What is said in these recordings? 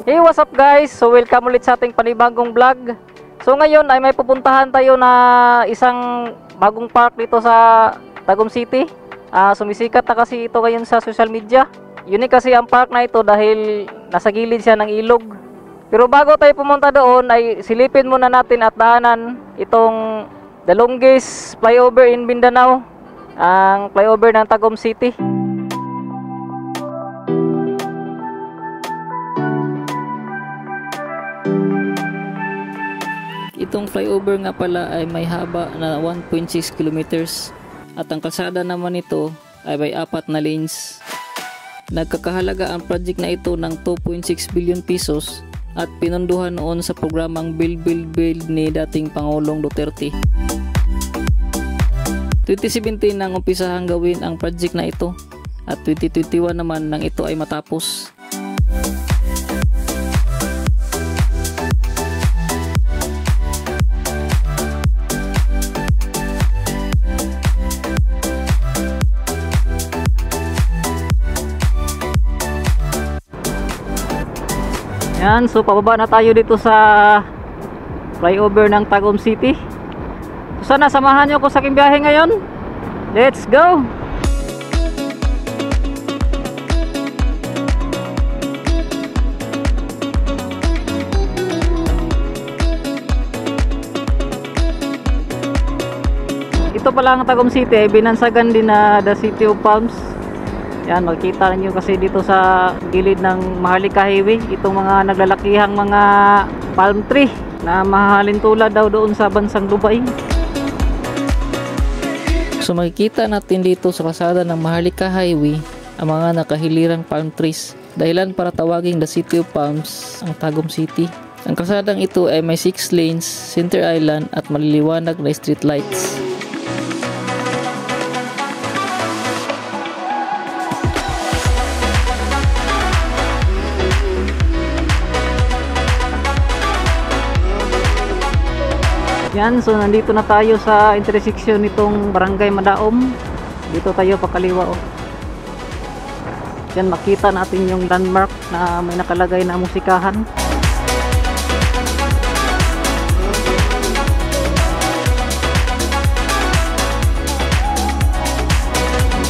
Hey, what's up guys? So welcome ulit sa ating panibagong vlog. So ngayon ay may pupuntahan tayo na isang bagong park dito sa Tagum City. Sumisikat na kasi ito ngayon sa social media. Unique kasi ang park na ito dahil nasa gilid siya ng ilog. Pero bago tayo pumunta doon ay silipin muna natin at daanan itong the longest flyover in Mindanao, ang flyover ng Tagum City. Itong flyover nga pala ay may haba na 1.6 kilometers at ang kalsada naman nito ay may 4 na lanes. Nagkakahalaga ang project na ito ng 2.6 billion pesos at pinunduhan noon sa programang Build Build Build ni dating Pangulong Duterte. 2017 nang umpisahang gawin ang project na ito at 2021 naman nang ito ay matapos. Yan, so pababa na tayo dito sa flyover ng Tagum City. So sana samahan nyo ako sa aking biyahe ngayon. Let's go! Ito pala ang Tagum City, binansagan din na the City of Palms. Yan, makikita niyo kasi dito sa gilid ng Maharlika Highway itong mga naglalakihang mga palm tree na mahalin tulad daw doon sa bansang Dubai. So makikita natin dito sa kalsada ng Maharlika Highway ang mga nakahilirang palm trees, dahilan para tawaging the City of Palms ang Tagum City. Ang kalsadang ito ay may 6 lanes, center island at maliliwanag na street lights. Yan, so nandito na tayo sa intersection nitong Barangay Madaom. Dito tayo pakaliwa. Yan, makita natin yung landmark na may nakalagay na musikahan.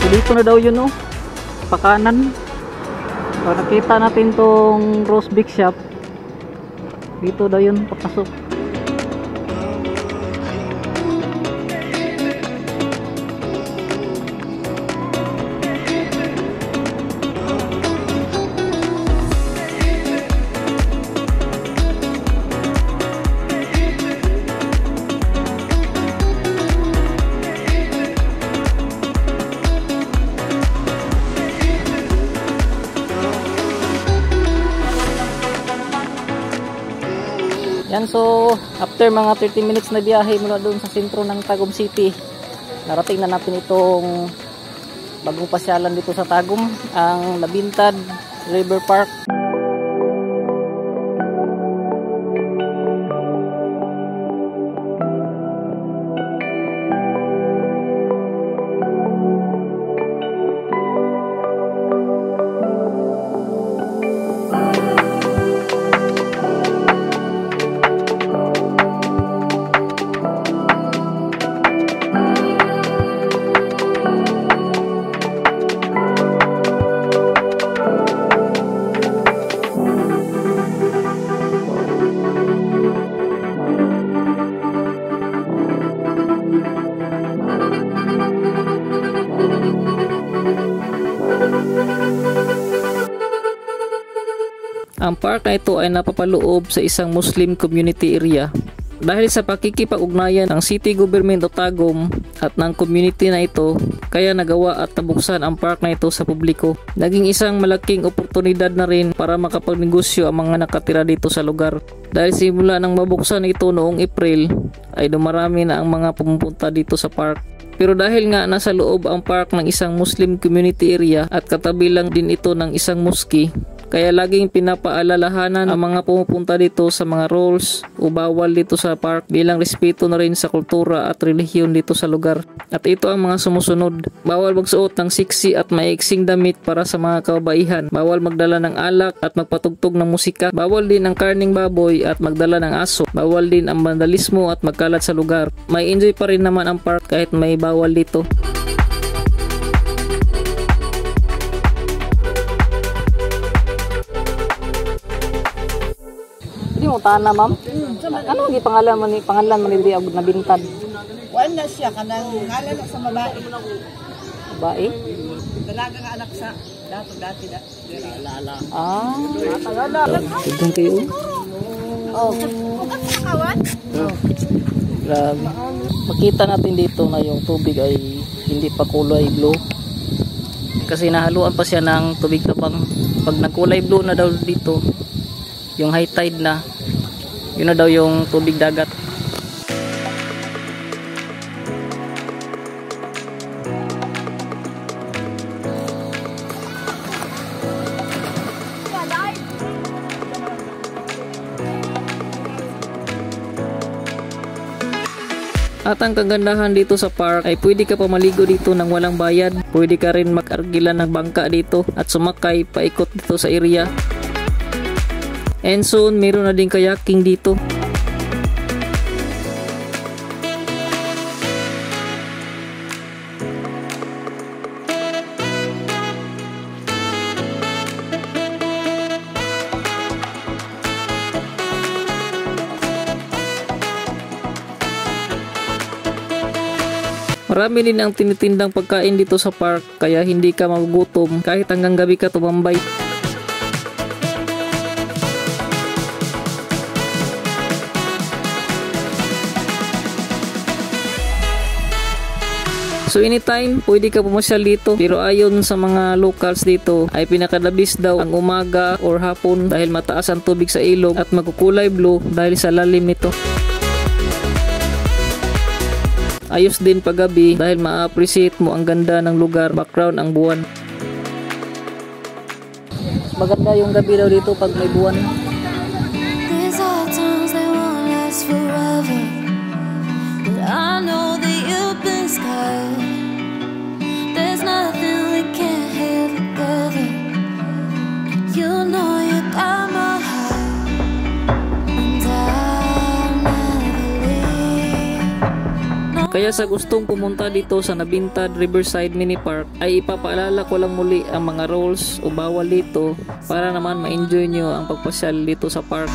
So dito na daw yun, pakanan. So nakita natin tong Rose Big Shop. Dito daw yun, papasok. Yan, so after mga 30 minutes na biyahe mula doon sa sentro ng Tagum City, narating na natin itong bagong pasyalan dito sa Tagum, ang Labintad River Park. Ang park na ito ay napapaloob sa isang Muslim community area. Dahil sa pakikipag-ugnayan ng City Government of Tagum at ng community na ito, kaya nagawa at nabuksan ang park na ito sa publiko. Naging isang malaking oportunidad na rin para makapagnegosyo ang mga nakatira dito sa lugar. Dahil simula nang mabuksan ito noong April, ay dumarami na ang mga pumupunta dito sa park. Pero dahil nga nasa loob ang park ng isang Muslim community area at katabi lang din ito ng isang mosque, Kaya laging pinapaalalahanan ang mga pumupunta dito sa mga rules o bawal dito sa park bilang respeto na rin sa kultura at relihiyon dito sa lugar. At ito ang mga sumusunod. Bawal magsuot ng sexy at maiksing damit para sa mga kababaihan. Bawal magdala ng alak at magpatugtog ng musika. Bawal din ang karning baboy at magdala ng aso. Bawal din ang vandalismo at magkalat sa lugar. May enjoy pa rin naman ang park kahit may bawal dito. Hindi mo tana, ma'am? Ano ang pangalan mo ni Diab na bintad? Wala siya kanang ngalan sa babae. Babae? Dalaga nga anak sa dati. Lala. Ah, tignan kayo. Oh. Kawan? Grabe. Makita natin dito na yung tubig ay hindi pa kulay blue. Kasi nahaluan pa siya ng tubig tabang. Pag nagkulay blue na daw dito, yung high tide na, yun na daw yung tubig dagat. At ang kagandahan dito sa park ay pwede ka pa maligo dito nang walang bayad. Pwede ka rin mag-argila ng bangka dito at sumakay paikot dito sa area. And soon, meron na din kayaking dito. Marami din ang tinitindang pagkain dito sa park kaya hindi ka magugutom kahit hanggang gabi ka tumambay. So anytime, pwede ka pumasyal dito. Pero ayon sa mga locals dito, ay pinakadabis daw ang umaga or hapon dahil mataas ang tubig sa ilog at magkukulay blue dahil sa lalim nito. Ayos din paggabi dahil ma-appreciate mo ang ganda ng lugar, background ang buwan. Maganda yung gabi daw dito pag may buwan. These are times they won't last forever, but I know that you've been scarred. There's nothing we can't heal together. You know you got my heart, and I'll never leave. Kaya sa gustong pumunta dito sa Nabintad Riverside Mini Park ay ipapaalala ko lang muli ang mga rules o bawal dito para naman ma-enjoy nyo ang pagpasyal dito sa park.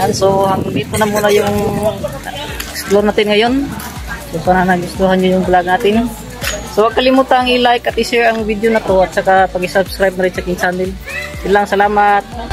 Yan, so hanggang dito na muna yung explore natin ngayon. So sana nagustuhan nyo yung vlog natin. So huwag kalimutang i-like at i-share ang video na to at saka pag-subscribe na rin sa aking channel. Yun lang, salamat!